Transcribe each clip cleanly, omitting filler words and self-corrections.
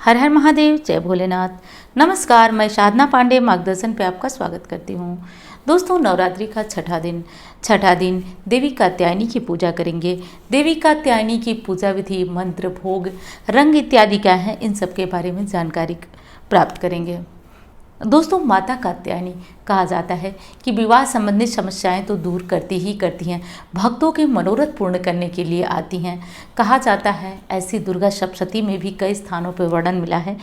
हर हर महादेव, जय भोलेनाथ। नमस्कार, मैं साधना पांडे मार्गदर्शन पे आपका स्वागत करती हूँ। दोस्तों, नवरात्रि का छठा दिन देवी कात्यायनी की पूजा करेंगे। देवी कात्यायनी की पूजा विधि, मंत्र, भोग, रंग इत्यादि क्या है, इन सब के बारे में जानकारी प्राप्त करेंगे। दोस्तों, माता कात्यायनी कहा जाता है कि विवाह संबंधित समस्याएं तो दूर करती ही करती हैं, भक्तों के मनोरथ पूर्ण करने के लिए आती हैं। कहा जाता है, ऐसी दुर्गा सप्तशती में भी कई स्थानों पर वर्णन मिला है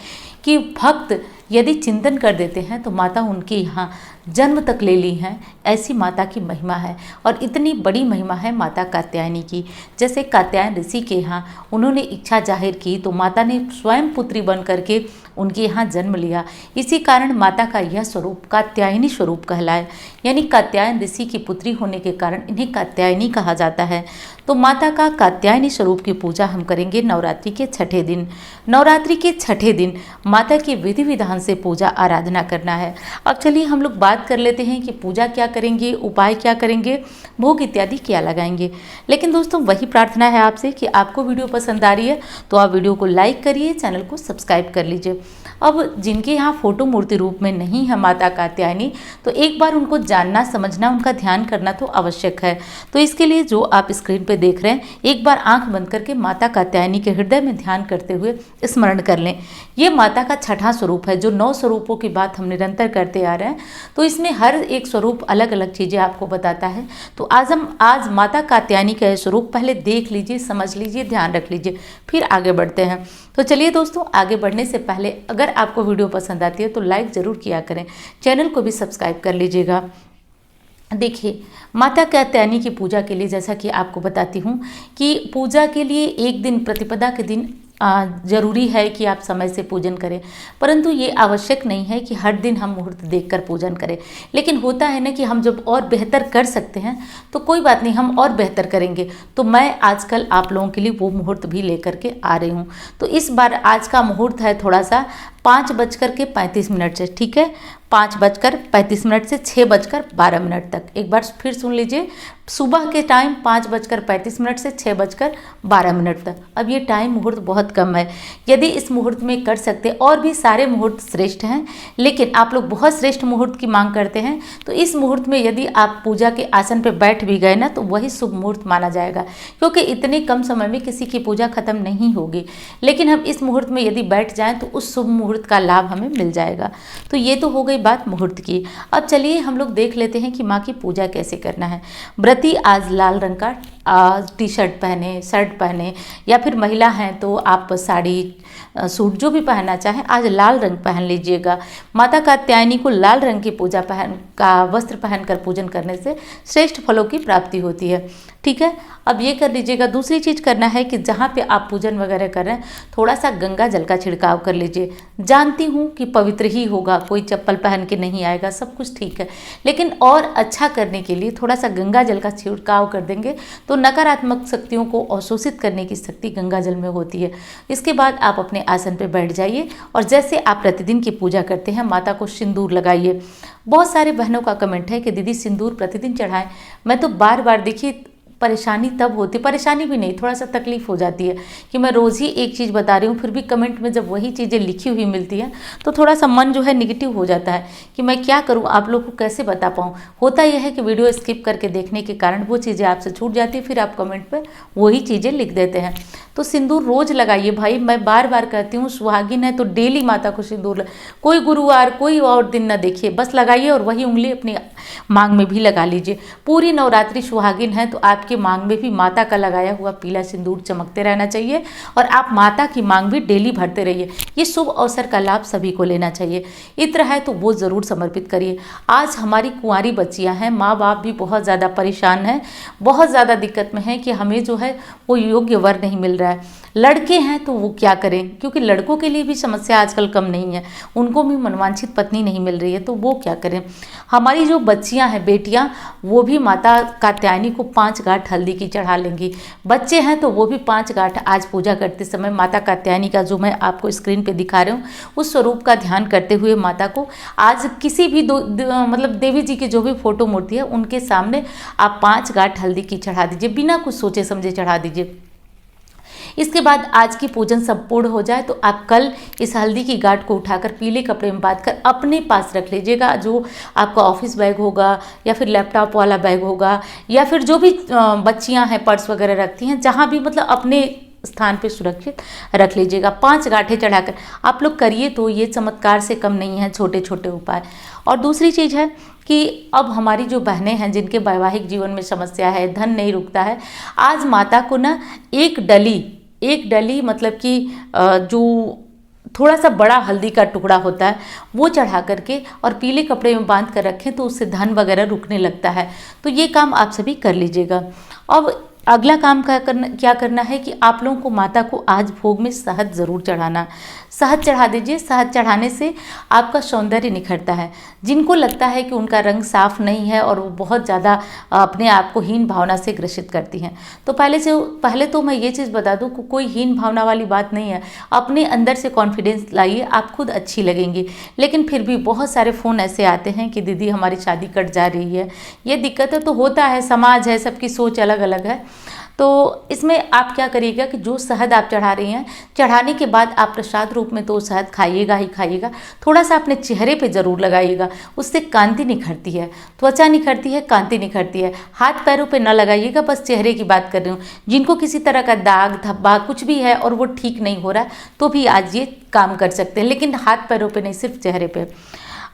कि भक्त यदि चिंतन कर देते हैं तो माता उनके यहाँ जन्म तक ले ली हैं। ऐसी माता की महिमा है और इतनी बड़ी महिमा है माता कात्यायनी की। जैसे कात्यायन ऋषि के यहाँ उन्होंने इच्छा जाहिर की तो माता ने स्वयं पुत्री बन करके उनके यहाँ जन्म लिया। इसी कारण माता का यह स्वरूप कात्यायनी स्वरूप कहलाए, यानी कात्यायन ऋषि की पुत्री होने के कारण इन्हें कात्यायनी कहा जाता है। तो माता का कात्यायनी स्वरूप की पूजा हम करेंगे नवरात्रि के छठे दिन। नवरात्रि के छठे दिन माता की विधि विधान से पूजा आराधना करना है। अब चलिए हम लोग बात कर लेते हैं कि पूजा क्या करेंगे, उपाय क्या करेंगे, भोग इत्यादि क्या लगाएंगे। लेकिन दोस्तों, वही प्रार्थना है आपसे कि आपको वीडियो पसंद आ रही है तो आप वीडियो को लाइक करिए, चैनल को सब्सक्राइब कर लीजिए। अब जिनके यहाँ फोटो मूर्ति रूप में नहीं है माता कात्यायनी, तो एक बार उनको जानना, समझना, उनका ध्यान करना तो आवश्यक है। तो इसके लिए जो आप स्क्रीन पे देख रहे हैं, एक बार आंख बंद करके माता कात्यायनी के हृदय में ध्यान करते हुए स्मरण कर लें। ये माता का छठा स्वरूप है। जो 9 स्वरूपों की बात हम निरंतर करते आ रहे हैं, तो इसमें हर एक स्वरूप अलग अलग चीज़ें आपको बताता है। तो आज माता कात्यायनी का स्वरूप पहले देख लीजिए, समझ लीजिए, ध्यान रख लीजिए, फिर आगे बढ़ते हैं। तो चलिए दोस्तों, आगे बढ़ने से पहले अगर आपको वीडियो पसंद आती है तो लाइक ज़रूर किया करें, चैनल को भी सब्सक्राइब कर लीजिएगा। देखिए, माता कात्यायनी की पूजा के लिए जैसा कि आपको बताती हूँ कि पूजा के लिए एक दिन, प्रतिपदा के दिन जरूरी है कि आप समय से पूजन करें, परंतु ये आवश्यक नहीं है कि हर दिन हम मुहूर्त देखकर पूजन करें। लेकिन होता है ना कि हम जब और बेहतर कर सकते हैं तो कोई बात नहीं, हम और बेहतर करेंगे। तो मैं आजकल आप लोगों के लिए वो मुहूर्त भी लेकर के आ रही हूँ। तो इस बार आज का मुहूर्त है थोड़ा सा 5:35 से, ठीक है, 5:35 से 6:12 तक। एक बार फिर सुन लीजिए, सुबह के टाइम 5:35 से 6:12 तक। अब ये टाइम मुहूर्त बहुत कम है। यदि इस मुहूर्त में कर सकते, और भी सारे मुहूर्त श्रेष्ठ हैं, लेकिन आप लोग बहुत श्रेष्ठ मुहूर्त की मांग करते हैं, तो इस मुहूर्त में यदि आप पूजा के आसन पर बैठ भी गए ना, तो वही शुभ मुहूर्त माना जाएगा, क्योंकि इतने कम समय में किसी की पूजा खत्म नहीं होगी। लेकिन हम इस मुहूर्त में यदि बैठ जाएं तो उस शुभ मुहूर्त का लाभ हमें मिल जाएगा। तो ये तो हो गई बात मुहूर्त की। अब चलिए हम लोग देख लेते हैं कि माँ की पूजा कैसे करना है। व्रती आज लाल रंग का टी शर्ट पहने, शर्ट पहने, या फिर महिला हैं तो आप साड़ी, सूट, जो भी पहनना चाहें, आज लाल रंग पहन लीजिएगा। माता कात्यायनी को लाल रंग की वस्त्र पहनकर पूजन करने से श्रेष्ठ फलों की प्राप्ति होती है, ठीक है। अब ये कर लीजिएगा। दूसरी चीज़ करना है कि जहाँ पे आप पूजन वगैरह कर रहे हैं, थोड़ा सा गंगा जल का छिड़काव कर लीजिए। जानती हूँ कि पवित्र ही होगा, कोई चप्पल पहन के नहीं आएगा, सब कुछ ठीक है, लेकिन और अच्छा करने के लिए थोड़ा सा गंगा जल का छिड़काव कर देंगे तो नकारात्मक शक्तियों को अवशोषित करने की शक्ति गंगा जल में होती है। इसके बाद आप अपने आसन पर बैठ जाइए और जैसे आप प्रतिदिन की पूजा करते हैं, माता को सिंदूर लगाइए। बहुत सारे बहनों का कमेंट है कि दीदी सिंदूर प्रतिदिन चढ़ाएं। मैं तो बार बार, देखिए, परेशानी तब होती, परेशानी भी नहीं, थोड़ा सा तकलीफ हो जाती है कि मैं रोज़ ही एक चीज़ बता रही हूँ, फिर भी कमेंट में जब वही चीज़ें लिखी हुई मिलती हैं तो थोड़ा सा मन जो है निगेटिव हो जाता है कि मैं क्या करूँ, आप लोग को कैसे बता पाऊँ। होता यह है कि वीडियो स्किप करके देखने के कारण वो चीज़ें आपसे छूट जाती है, फिर आप कमेंट पर वही चीज़ें लिख देते हैं। तो सिंदूर रोज़ लगाइए भाई, मैं बार बार कहती हूँ, सुहागिन है तो डेली माता को सिंदूर कोई गुरुवार, कोई और दिन ना देखिए, बस लगाइए और वही उंगली अपनी मांग में भी लगा लीजिए। पूरी नवरात्रि सुहागिन है तो आपके मांग में भी माता का लगाया हुआ पीला सिंदूर चमकते रहना चाहिए और आप माता की मांग भी डेली भरते रहिए। ये शुभ अवसर का लाभ सभी को लेना चाहिए। इत्र है तो वो ज़रूर समर्पित करिए। आज हमारी कुंवारी बच्चियां हैं, माँ बाप भी बहुत ज़्यादा परेशान हैं, बहुत ज़्यादा दिक्कत में हैं कि हमें जो है वो योग्य वर नहीं मिल रहा है। लड़के हैं तो वो क्या करें, क्योंकि लड़कों के लिए भी समस्या आजकल कम नहीं है, उनको भी मनवांछित पत्नी नहीं मिल रही है, तो वो क्या करें। हमारी जो बच्चियां हैं, बेटियां, वो भी माता कात्यायनी को 5 गांठ हल्दी की चढ़ा लेंगी। बच्चे हैं तो वो भी 5 गांठ आज पूजा करते समय माता कात्यायनी का, जो मैं आपको स्क्रीन पे दिखा रही हूँ, उस स्वरूप का ध्यान करते हुए माता को आज किसी भी मतलब देवी जी की जो भी फोटो मूर्ति है उनके सामने आप 5 गांठ हल्दी की चढ़ा दीजिए, बिना कुछ सोचे समझे चढ़ा दीजिए। इसके बाद आज की पूजन संपूर्ण हो जाए तो आप कल इस हल्दी की गांठ को उठाकर पीले कपड़े में बांधकर अपने पास रख लीजिएगा। जो आपका ऑफिस बैग होगा या फिर लैपटॉप वाला बैग होगा या फिर जो भी बच्चियां हैं पर्स वगैरह रखती हैं, जहाँ भी मतलब अपने स्थान पे सुरक्षित रख लीजिएगा। 5 गांठें चढ़ाकर आप लोग करिए तो ये चमत्कार से कम नहीं है, छोटे छोटे उपाय। और दूसरी चीज़ है कि अब हमारी जो बहनें हैं जिनके वैवाहिक जीवन में समस्या है, धन नहीं रुकता है, आज माता को ना एक डली मतलब कि जो थोड़ा सा बड़ा हल्दी का टुकड़ा होता है वो चढ़ा करके और पीले कपड़े में बांध कर रखें तो उससे धन वगैरह रुकने लगता है। तो ये काम आप सभी कर लीजिएगा। अब अगला काम क्या करना है कि आप लोगों को माता को आज भोग में शहद ज़रूर चढ़ाना। शहद चढ़ा दीजिए। शहद चढ़ाने से आपका सौंदर्य निखरता है। जिनको लगता है कि उनका रंग साफ नहीं है और वो बहुत ज़्यादा अपने आप को हीन भावना से ग्रसित करती हैं, तो पहले तो मैं ये चीज़ बता दूँ कि कोई हीन भावना वाली बात नहीं है। अपने अंदर से कॉन्फिडेंस लाइए, आप खुद अच्छी लगेंगी। लेकिन फिर भी बहुत सारे फ़ोन ऐसे आते हैं कि दीदी हमारी शादी कट जा रही है, ये दिक्कत है। तो होता है, समाज है, सबकी सोच अलग अलग है। तो इसमें आप क्या करिएगा कि जो शहद आप चढ़ा रही हैं, चढ़ाने के बाद आप प्रसाद रूप में तो शहद खाइएगा ही खाइएगा, थोड़ा सा अपने चेहरे पे ज़रूर लगाइएगा। उससे कांति निखरती है, त्वचा निखरती है, कांति निखरती है। हाथ पैरों पे न लगाइएगा, बस चेहरे की बात कर रही हूँ। जिनको किसी तरह का दाग धब्बा कुछ भी है और वो ठीक नहीं हो रहा है तो भी आज ये काम कर सकते हैं, लेकिन हाथ पैरों पे नहीं, सिर्फ चेहरे पे।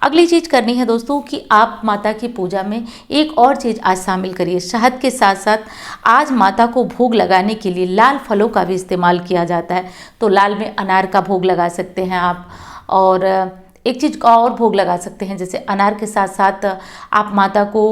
अगली चीज़ करनी है दोस्तों कि आप माता की पूजा में एक और चीज़ आज शामिल करिए। शहद के साथ साथ आज माता को भोग लगाने के लिए लाल फलों का भी इस्तेमाल किया जाता है। तो लाल में अनार का भोग लगा सकते हैं आप, और एक चीज़ का और भोग लगा सकते हैं, जैसे अनार के साथ साथ आप माता को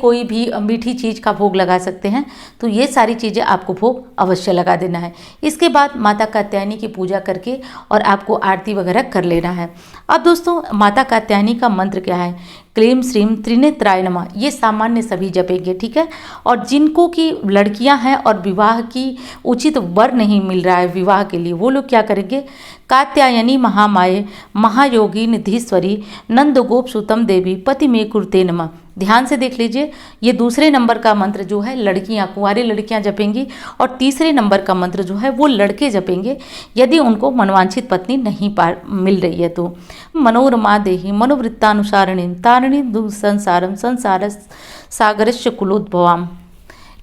कोई भी मीठी चीज़ का भोग लगा सकते हैं। तो ये सारी चीज़ें आपको भोग अवश्य लगा देना है। इसके बाद माता कात्यायनी की पूजा करके और आपको आरती वगैरह कर लेना है। अब दोस्तों माता कात्यायनी का मंत्र क्या है? क्लीम श्रीम त्रिनेत्राय नमः। ये सामान्य सभी जपेंगे, ठीक है। और जिनको की लड़कियां हैं और विवाह की उचित वर नहीं मिल रहा है विवाह के लिए, वो लोग क्या करेंगे? कात्यायनी महामाये महायोगी निधीश्वरी नंदगोप सुतम देवी पति में कुरुते नमः। ध्यान से देख लीजिए, ये दूसरे नंबर का मंत्र जो है लड़कियां, कुंवारी लड़कियां जपेंगी, और तीसरे नंबर का मंत्र जो है वो लड़के जपेंगे यदि उनको मनवांछित पत्नी नहीं मिल रही है तो। मनोरमा देहि मनोवृत्तानुसारिणी तारिणी दुःसंसारम संसार सागरस्य कुलोद्भवाम।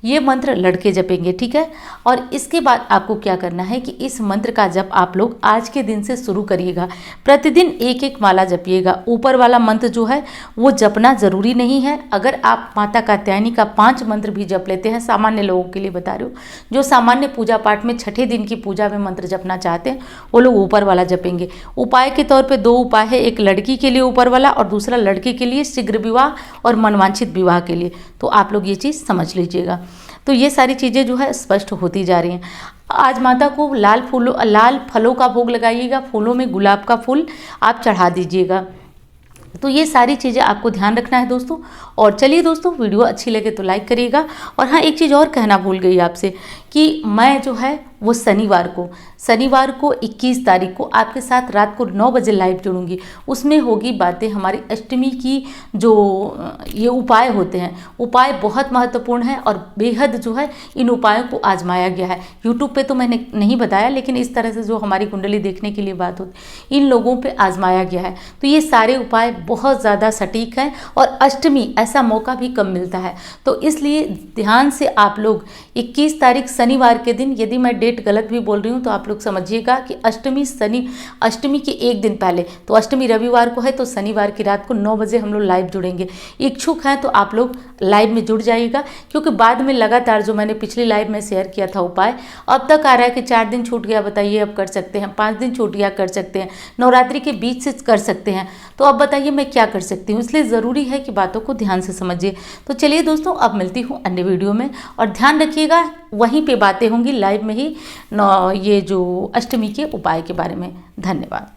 ये मंत्र लड़के जपेंगे, ठीक है। और इसके बाद आपको क्या करना है कि इस मंत्र का जप आप लोग आज के दिन से शुरू करिएगा। प्रतिदिन एक एक माला जपिएगा। ऊपर वाला मंत्र जो है वो जपना ज़रूरी नहीं है। अगर आप माता कात्यायनी का 5 मंत्र भी जप लेते हैं, सामान्य लोगों के लिए बता रही हूँ, जो सामान्य पूजा पाठ में छठे दिन की पूजा में मंत्र जपना चाहते हैं वो लोग ऊपर वाला जपेंगे। उपाय के तौर पर 2 उपाय है, एक लड़की के लिए ऊपर वाला और दूसरा लड़के के लिए शीघ्र विवाह और मनवांछित विवाह के लिए। तो आप लोग ये चीज़ समझ लीजिएगा। तो ये सारी चीज़ें जो है स्पष्ट होती जा रही हैं। आज माता को लाल फलों का भोग लगाइएगा। फूलों में गुलाब का फूल आप चढ़ा दीजिएगा। तो ये सारी चीज़ें आपको ध्यान रखना है दोस्तों। और चलिए दोस्तों, वीडियो अच्छी लगे तो लाइक करिएगा। और हाँ, एक चीज़ और कहना भूल गई आपसे कि मैं जो है वो शनिवार को 21 तारीख को आपके साथ रात को 9 बजे लाइव जुड़ूंगी। उसमें होगी बातें हमारी अष्टमी की। जो ये उपाय होते हैं, उपाय बहुत महत्वपूर्ण है और बेहद जो है इन उपायों को आजमाया गया है। यूट्यूब पे तो मैंने नहीं बताया, लेकिन इस तरह से जो हमारी कुंडली देखने के लिए बात होती, इन लोगों पे आजमाया गया है। तो ये सारे उपाय बहुत ज़्यादा सटीक हैं और अष्टमी ऐसा मौका भी कम मिलता है। तो इसलिए ध्यान से आप लोग 21 तारीख शनिवार के दिन, यदि मैं डेट गलत भी बोल रही हूँ तो आप लोग समझिएगा कि अष्टमी के एक दिन पहले, तो अष्टमी रविवार को है तो शनिवार की रात को 9 बजे हम लोग लाइव जुड़ेंगे। इच्छुक हैं तो आप लोग लाइव में जुड़ जाइएगा, क्योंकि बाद में लगातार जो मैंने पिछली लाइव में शेयर किया था उपाय, अब तक आ रहा है कि 4 दिन छूट गया, बताइए अब कर सकते हैं, 5 दिन छूट गया कर सकते हैं, नवरात्रि के बीच से कर सकते हैं। तो अब बताइए मैं क्या कर सकती हूँ। इसलिए ज़रूरी है कि बातों को ध्यान से समझिए। तो चलिए दोस्तों, अब मिलती हूँ अन्य वीडियो में, और ध्यान रखिएगा वहीं पे बातें होंगी लाइव में ही, ये जो अष्टमी के उपाय के बारे में। धन्यवाद।